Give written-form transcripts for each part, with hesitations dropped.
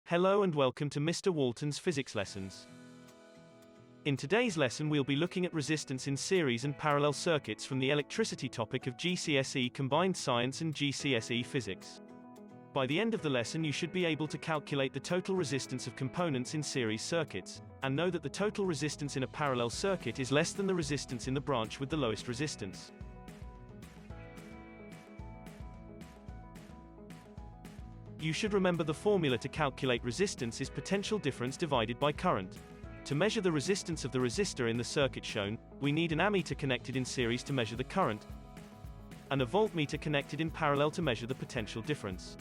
Hello and welcome to Mr. Walton's physics lessons. In today's lesson we'll be looking at resistance in series and parallel circuits from the electricity topic of GCSE Combined Science and GCSE Physics. By the end of the lesson you should be able to calculate the total resistance of components in series circuits, and know that the total resistance in a parallel circuit is less than the resistance in the branch with the lowest resistance. You should remember the formula to calculate resistance is potential difference divided by current. To measure the resistance of the resistor in the circuit shown, we need an ammeter connected in series to measure the current, and a voltmeter connected in parallel to measure the potential difference.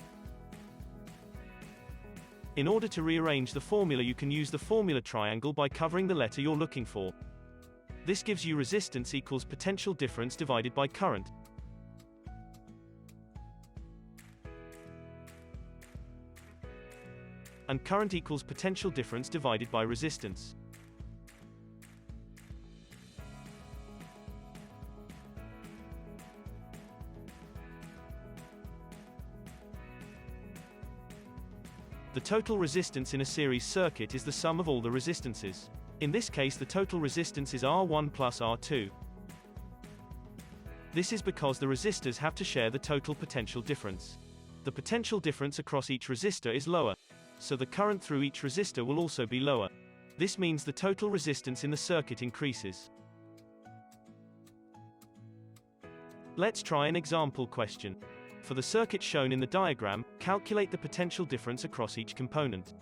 In order to rearrange the formula, you can use the formula triangle by covering the letter you're looking for. This gives you resistance equals potential difference divided by current. And current equals potential difference divided by resistance. The total resistance in a series circuit is the sum of all the resistances. In this case the total resistance is R1 plus R2. This is because the resistors have to share the total potential difference. The potential difference across each resistor is lower, so the current through each resistor will also be lower. This means the total resistance in the circuit increases. Let's try an example question. For the circuit shown in the diagram, calculate the potential difference across each component.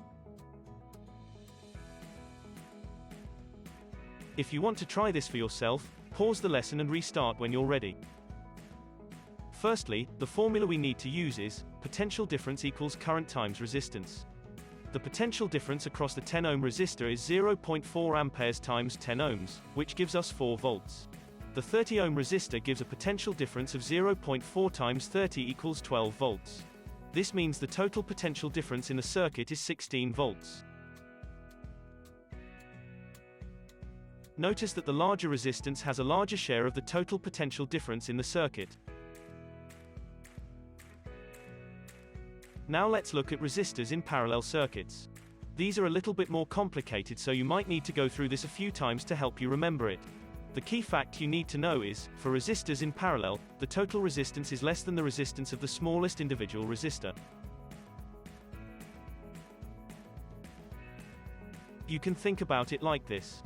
If you want to try this for yourself, pause the lesson and restart when you're ready. Firstly, the formula we need to use is potential difference equals current times resistance. The potential difference across the 10 ohm resistor is 0.4 amperes times 10 ohms, which gives us 4 volts. The 30 ohm resistor gives a potential difference of 0.4 times 30 equals 12 volts. This means the total potential difference in the circuit is 16 volts. Notice that the larger resistance has a larger share of the total potential difference in the circuit. Now let's look at resistors in parallel circuits. These are a little bit more complicated, so you might need to go through this a few times to help you remember it. The key fact you need to know is, for resistors in parallel, the total resistance is less than the resistance of the smallest individual resistor. You can think about it like this.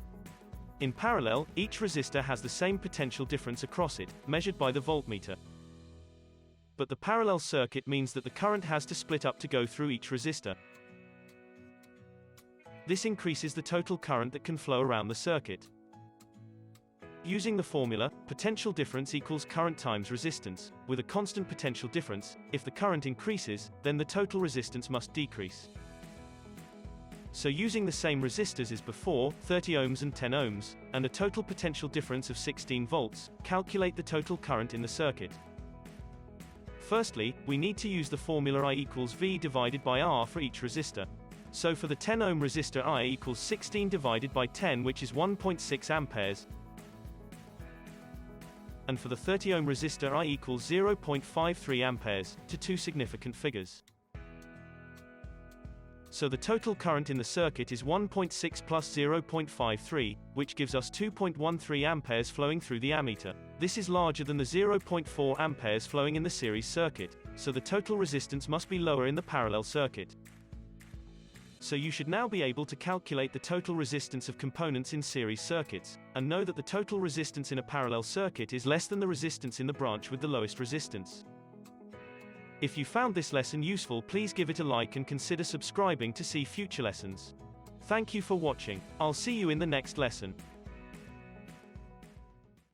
In parallel, each resistor has the same potential difference across it, measured by the voltmeter. But the parallel circuit means that the current has to split up to go through each resistor. This increases the total current that can flow around the circuit. Using the formula, potential difference equals current times resistance, with a constant potential difference, if the current increases, then the total resistance must decrease. So using the same resistors as before, 30 ohms and 10 ohms, and a total potential difference of 16 volts, calculate the total current in the circuit. Firstly, we need to use the formula I equals V divided by R for each resistor. So for the 10 ohm resistor I equals 16 divided by 10, which is 1.6 amperes. And for the 30 ohm resistor I equals 0.53 amperes, to two significant figures. So the total current in the circuit is 1.6 plus 0.53, which gives us 2.13 amperes flowing through the ammeter. This is larger than the 0.4 amperes flowing in the series circuit, so the total resistance must be lower in the parallel circuit. So you should now be able to calculate the total resistance of components in series circuits, and know that the total resistance in a parallel circuit is less than the resistance in the branch with the lowest resistance. If you found this lesson useful, please give it a like and consider subscribing to see future lessons. Thank you for watching. I'll see you in the next lesson.